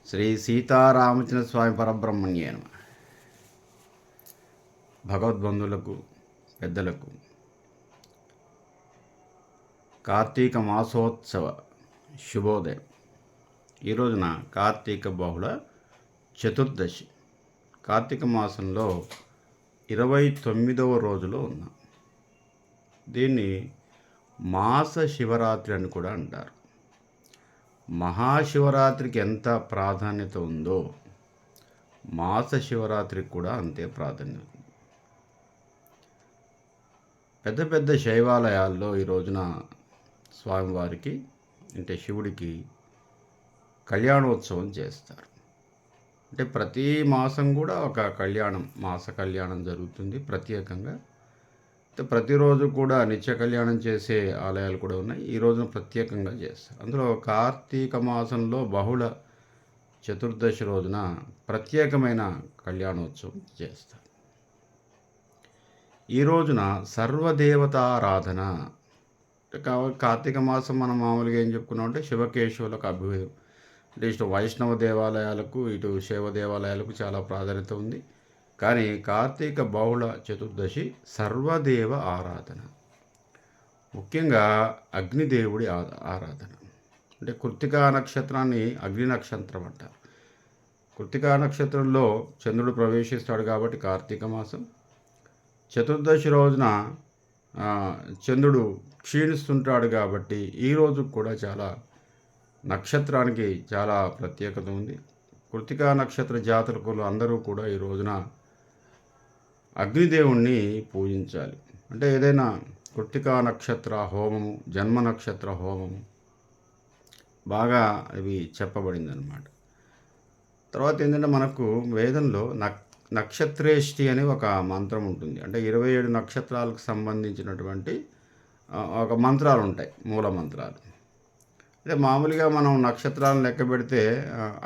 శ్రీ సీతారామచంద్ర స్వామి పరబ్రహ్మణ్యే నమః. భగవద్బంధువులకు పెద్దలకు కార్తీక మాసోత్సవ శుభోదయం. ఈ రోజున కార్తీక బహుళ చతుర్దశి. కార్తీక మాసంలో 29వ రోజులో ఉన్నాం. దీన్ని మాస శివరాత్రి అని కూడా అంటారు. మహాశివరాత్రికి ఎంత ప్రాధాన్యత ఉందో మాస శివరాత్రికి కూడా అంతే ప్రాధాన్యత ఉంది. పెద్ద పెద్ద శైవాలయాల్లో ఈ రోజున స్వామివారికి అంటే శివుడికి కళ్యాణోత్సవం చేస్తారు. అంటే ప్రతి మాసం కూడా ఒక మాస కళ్యాణం జరుగుతుంది ప్రత్యేకంగా. ప్రతిరోజు కూడా నిత్య కళ్యాణం చేసే ఆలయాలు కూడా ఉన్నాయి. ఈ రోజున ప్రత్యేకంగా చేస్తారు. అందులో కార్తీక మాసంలో బహుళ చతుర్దశి రోజున ప్రత్యేకమైన కళ్యాణోత్సవం చేస్తారు. ఈ రోజున సర్వదేవతారాధన. కార్తీక మాసం మనం మామూలుగా ఏం చెప్పుకున్నామంటే శివకేశవులకు అభివృద్ధి, అంటే ఇటు వైష్ణవ దేవాలయాలకు ఇటు శైవ దేవాలయాలకు చాలా ప్రాధాన్యత ఉంది. కానీ కార్తీక బహుళ చతుర్దశి సర్వదేవ ఆరాధన, ముఖ్యంగా అగ్నిదేవుడి ఆరాధన. అంటే కృత్తికా నక్షత్రాన్ని అగ్ని నక్షత్రం అంటారు. కృత్తికా నక్షత్రంలో చంద్రుడు ప్రవేశిస్తాడు కాబట్టి కార్తీక మాసం. చతుర్దశి రోజున చంద్రుడు క్షీణిస్తుంటాడు కాబట్టి ఈ రోజు కూడా చాలా నక్షత్రానికి చాలా ప్రత్యేకత ఉంది. కృత్తికా నక్షత్ర జాతకులు అందరూ కూడా ఈ రోజున అగ్నిదేవుణ్ణి పూజించాలి. అంటే ఏదైనా కృత్తికా నక్షత్ర హోమము, జన్మ నక్షత్ర హోమము బాగా అవి చెప్పబడింది అన్నమాట. తర్వాత ఏంటంటే మనకు వేదంలో నక్షత్రేష్టి అనే ఒక మంత్రం ఉంటుంది. అంటే 27 నక్షత్రాలకు సంబంధించినటువంటి ఒక మంత్రాలు ఉంటాయి, మూల మంత్రాలు. అంటే మామూలుగా మనం నక్షత్రాలను లెక్క పెడితే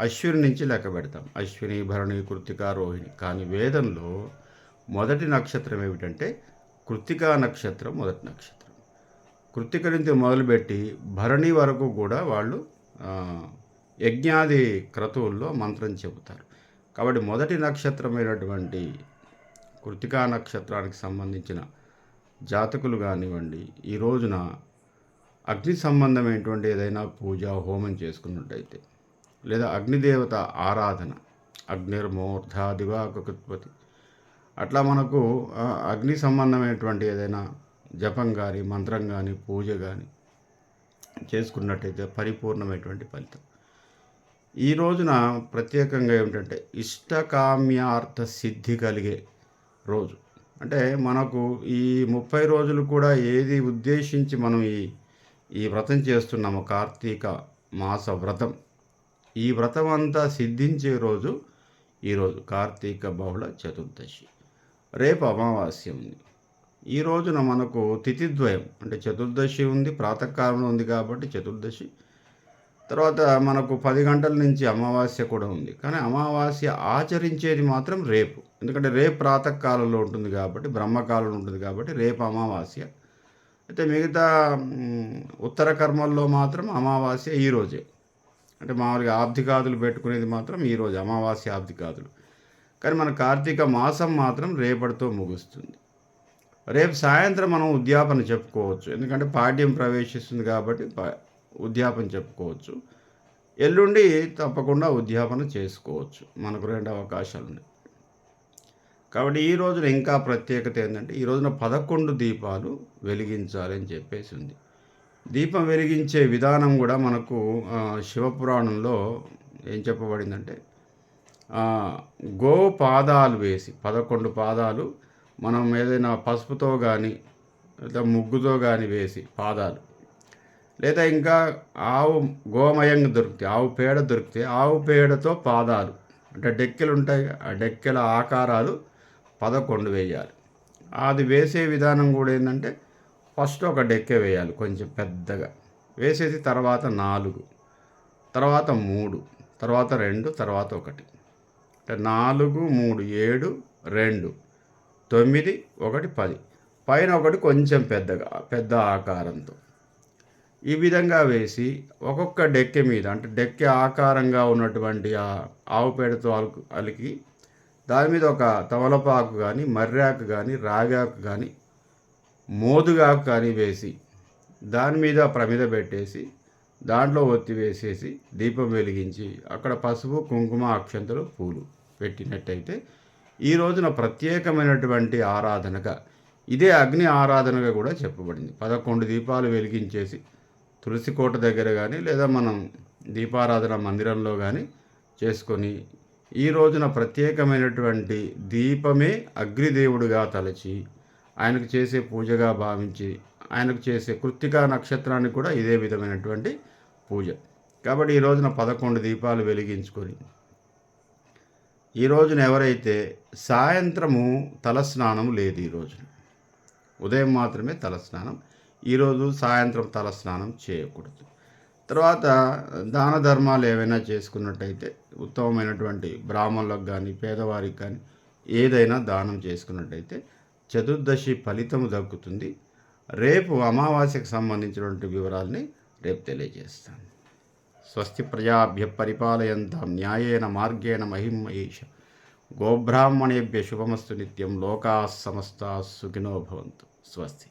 అశ్విని నుంచి లెక్క పెడతాం, అశ్విని, భరణి, కృత్తిక, రోహిణి. కానీ వేదంలో మొదటి నక్షత్రం ఏమిటంటే కృత్తికా నక్షత్రం మొదటి నక్షత్రం. కృత్తిక నుంచి మొదలుపెట్టి భరణి వరకు కూడా వాళ్ళు యజ్ఞాది క్రతువుల్లో మంత్రం చెబుతారు. కాబట్టి మొదటి నక్షత్రమైనటువంటి కృత్తికా నక్షత్రానికి సంబంధించిన జాతకులు కానివ్వండి, ఈ రోజున అగ్ని సంబంధమైనటువంటి ఏదైనా పూజ హోమం చేసుకున్నట్టయితే, లేదా అగ్నిదేవత ఆరాధన, అగ్నిర్మూర్ధా దివాకృత్పతి, అట్లా మనకు అగ్ని సంబంధమైనటువంటి ఏదైనా జపం కానీ మంత్రం కానీ పూజ కానీ చేసుకున్నట్టయితే పరిపూర్ణమైనటువంటి ఫలితం. ఈ రోజున ప్రత్యేకంగా ఏమిటంటే ఇష్టకామ్యార్థ సిద్ధి కలిగే రోజు. అంటే మనకు ఈ 30 రోజులు కూడా ఏది ఉద్దేశించి మనం ఈ వ్రతం చేస్తున్నాము, కార్తీక మాస వ్రతం, ఈ వ్రతం అంతా సిద్ధించే రోజు ఈరోజు కార్తీక బహుళ చతుర్దశి. రేపు అమావాస్య ఉంది. ఈ రోజున మనకు తిథిద్వయం, అంటే చతుర్దశి ఉంది, ప్రాతకాలంలో ఉంది కాబట్టి చతుర్దశి. తర్వాత మనకు 10 గంటల నుంచి అమావాస్య కూడా ఉంది. కానీ అమావాస్య ఆచరించేది మాత్రం రేపు, ఎందుకంటే రేపు ప్రాతకాలంలో ఉంటుంది కాబట్టి, బ్రహ్మకాలంలో ఉంటుంది కాబట్టి రేపు అమావాస్య. అయితే మిగతా ఉత్తర కర్మల్లో మాత్రం అమావాస్య ఈరోజే. అంటే మామూలుగా ఆబ్దికాదులు పెట్టుకునేది మాత్రం ఈరోజు అమావాస్య ఆబ్దికాదులు. కానీ మన కార్తీక మాసం మాత్రం రేపటితో ముగుస్తుంది. రేపు సాయంత్రం మనం ఉద్యాపన చెప్పుకోవచ్చు, ఎందుకంటే పాడ్యం ప్రవేశిస్తుంది కాబట్టి ఉద్యాపన చెప్పుకోవచ్చు. ఎల్లుండి తప్పకుండా ఉద్యాపన చేసుకోవచ్చు, మనకు 2 అవకాశాలు ఉన్నాయి. కాబట్టి ఈ రోజున ఇంకా ప్రత్యేకత ఏంటంటే ఈ రోజున 11 దీపాలు వెలిగించాలి అని చెప్పేసి ఉంది. దీపం వెలిగించే విధానం కూడా మనకు శివపురాణంలో ఏం చెప్పబడిందంటే గో పాదాలు వేసి 11 పాదాలు మనం ఏదైనా పసుపుతో కానీ లేదా ముగ్గుతో కానీ వేసి పాదాలు, లేదా ఇంకా ఆవు గోమయంగా దొరికితే ఆవు పేడ దొరికితే ఆవు పేడతో పాదాలు, అంటే డెక్కెలు ఉంటాయి, ఆ డెక్కెల ఆకారాలు 11 వేయాలి. అది వేసే విధానం కూడా ఏంటంటే ఫస్ట్ ఒక డెక్కె వేయాలి కొంచెం పెద్దగా వేసేసి, తర్వాత 4, తర్వాత 3, తర్వాత 2, తర్వాత 1. అంటే 4, 3, 7, 2, 9, 1, 10, పైన ఒకటి కొంచెం పెద్ద ఆకారంతో. ఈ విధంగా వేసి ఒక్కొక్క డెక్కె మీద అంటే డెక్కె ఆకారంగా ఉన్నటువంటి ఆ ఆవు పేడతో అలికి దాని మీద ఒక తమలపాకు కానీ, మర్రాకు కానీ, రాగాకు కానీ, మోదుగాకు కానీ వేసి దాని మీద ప్రమిద పెట్టేసి దాంట్లో ఒత్తి వేసేసి దీపం వెలిగించి అక్కడ పసుపు, కుంకుమ, అక్షంతలు, పూలు పెట్టినట్టయితే ఈ రోజున ప్రత్యేకమైనటువంటి ఆరాధనగా, ఇదే అగ్ని ఆరాధనగా కూడా చెప్పబడింది. 11 దీపాలు వెలిగించేసి తులసి కోట దగ్గర కానీ లేదా మనం దీపారాధన మందిరంలో కానీ చేసుకొని ఈ రోజున ప్రత్యేకమైనటువంటి దీపమే అగ్నిదేవుడిగా తలచి ఆయనకు చేసే పూజగా భావించి ఆయనకు చేసే కృత్తికా నక్షత్రానికి కూడా ఇదే విధమైనటువంటి పూజ. కాబట్టి ఈ రోజున 11 దీపాలు వెలిగించుకొని ఈ రోజున ఎవరైతే సాయంత్రము తలస్నానం లేదు, ఈ రోజున ఉదయం మాత్రమే తలస్నానం, ఈరోజు సాయంత్రం తలస్నానం చేయకూడదు. తర్వాత దాన ధర్మాలు ఏవైనా చేసుకున్నట్టయితే ఉత్తమమైనటువంటి బ్రాహ్మణులకు కానీ పేదవారికి కానీ ఏదైనా దానం చేసుకున్నట్టయితే చతుర్దశి ఫలితము దక్కుతుంది. రేపు అమావాస్యకు సంబంధించినటువంటి వివరాలని రేపు తెలియజేస్తాను. స్వస్తి ప్రజాభ్య పరిపాలయంతాం న్యాయేన మార్గేణ మహిమహేష గోబ్రాహ్మణేభ్య శుభమస్తు నిత్యం. లోకాః సమస్తాః సుఖినో భవంతు. స్వస్తి.